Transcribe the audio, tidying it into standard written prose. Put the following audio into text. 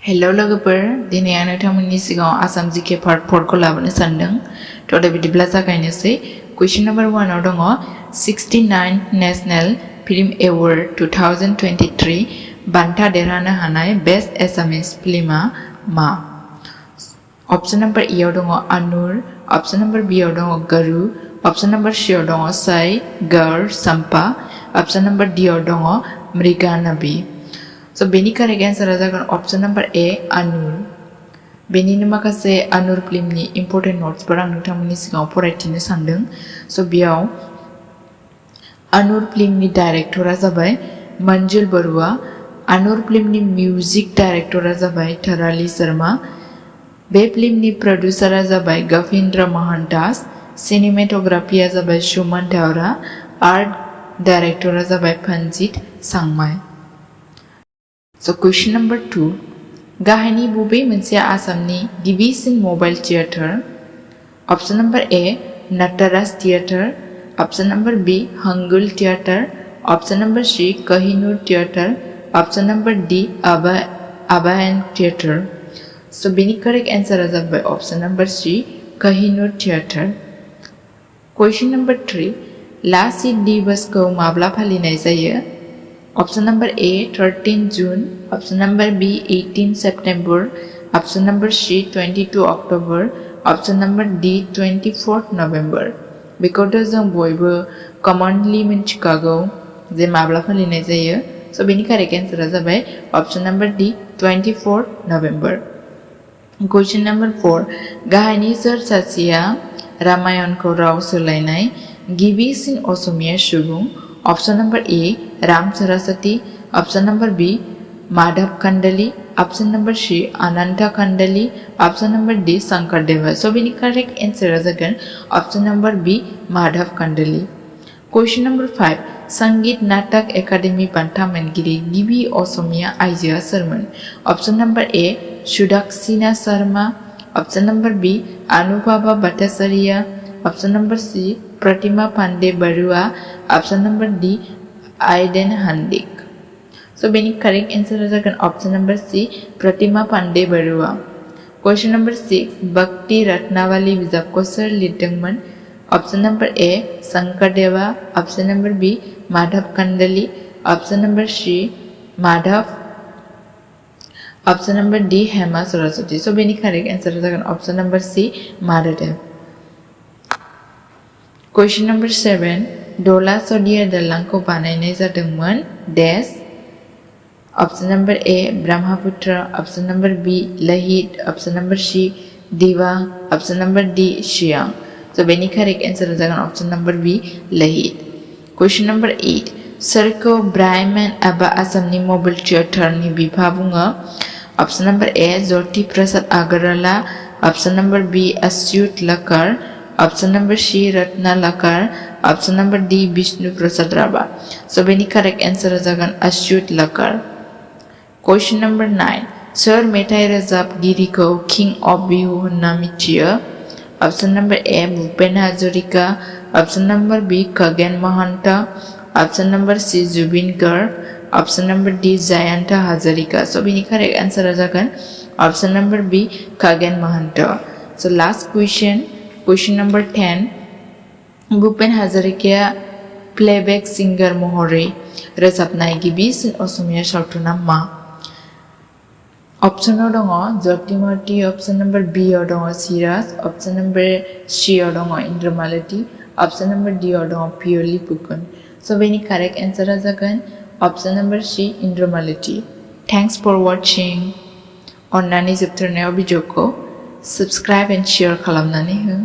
Hello लोगोफोर दिनै आं नोंथांमोननि सिगाङाव आसाम जीके पार्ट 4 खौ लाबोनो सानदों थ' बिदिब्ला जागायनोसै क्वेश्चन नम्बर 1 आव दङ 69 नेशनेल फिल्म एवार्ड 2023 बान्था देरहानो हानाय बेस्ट एसामिस फिल्मआ मा ऑप्शन नंबर ए आव दङ आनुर ऑप्शन नंबर बी आव दङ गरु ऑप्शन नंबर सी आव दङ साई गर संपा ऑप्शन नंबर डी आव दङ मृगानबी So बेनि करेक्ट आंसरा जागोन ऑप्शन नंबर ए आनुर बेनिनो माखासे आनुर फिल्मनि इम्पोर्टेन्ट नोट्सफोर आं नोंथांमोननि सिगाङाव फरायथिनो सानदों सो बेयाव आनुर फिल्मनि डाइरेक्टरा जाबाय मंजुल बरुवा आनुर फिल्मनि मिउजिक डाइरेक्टरा जाबाय थराली शर्मा बे फिल्मनि प्रोड्यूसरा जाबाय गफीन्द्र महंतास सिनेमेटोग्राफिया जाबाय सुमन दावरा आर्ट डाइरेक्टरा जाबाय पंजित सांमाई So question number 2 गाहायनि बबे मोनसे आसामनि गिबिसिन mobile theatre option number A Natraj theatre option number B Hengul theatre option number C Kohinoor theatre option number D Abahan theatre so बेनि करेक्ट आंसरा जाबाय option number C Kohinoor theatre question number 3 Lachit दिवसखौ माब्ला फालिनाय जायो option number A 13 June option number B 18 September option number C 22 October option number D 24 November बेखौथ' जों बयबो कमनलि मिन्थिखागौ जे माब्ला फालिनाय जायो सो बेनि करेक्ट आंसरा जाबाय ऑप्शन नंबर डी 24 नवंबर क्वेश्चन नंबर 4 गाहायनि सोर सासेया रामायणखौ राव सोलायनाय गिबिसिन असमिया सुबुं option number A Ram Saraswati option number B Madhav Kandali option number C Ananta Kandali option number D Sankardeva so बेनि करेक्ट आंसरा जागोन option number B Madhav Kandali question number 5 Sangeet नाटक एकाडेमी बान्था मोनगिरि गिबि असमिया आइजोआ सोरमोन option number A Sudakshina Sharma option number B Anubhava Bhattacharya option number C Pratima Pandey Barua option number D Aideu Handique so बेनि correct आंसरा जागोन option number C Pratima Pandey Barua question number 6 Bhakti Ratnavali बिजाबखौ सोर लिरदोंमोन option number A Sankardeva option number B Madhav Kandali option number C Madhav option number D Hema Saraswati so बेनि correct आंसरा जागोन option number सी Madhavdev question number 7 Dhola Sadiya दालांखौ बानायनाय जादोंमोन dash option number A Brahmaputra option number B Lohit option number C Dibang option number D Siang so बेनि correct आंसरा जागोन option number B Lohit question number 8 सोरखौ ब्राह्मण एबा आसामनि मबाइल थियेटारनि बिफा बुङो option number A Jyoti Prasad Agarwala option number B Achyut Lahkar option number C Ratna Lahkar option number D Bishnu Prasad Rabha so बेनि करेक्ट आंसरा जागोन अच्युत लकर क्वेश्चन नंबर 9 सोर मेथाइ रोजाबगिरिखौ किंग ऑफ बिहु होनना मिथियो option number A Bhupen Hazarika option number B Khagen Mahanta option number C Zubeen Garg option number D Jayanta Hazarika so बेनि correct आंसरा जागोन option number B Khagen Mahanta so last question number 10 Bhupen हाजरिकाया प्लेबेक सिंगार महरै रोजाबनाय गिबिसिन असमिया सावथुना मा ऑप्शनाव दङ ज्योतिमती ऑप्शन नंबर बी आव दङ सिराज ऑप्शन नंबर सी आव दङ इन्द्रमालती ऑप्शन नंबर डी आव दङ पियरलि फुकन सो बेनि करेक्ट आंसरा जागोन option number C Indramalati thanks for watching अन्नानै जोबथारनायाव भिडिअखौ सब्सक्राइब एन्ड शेयर खालामनानै हो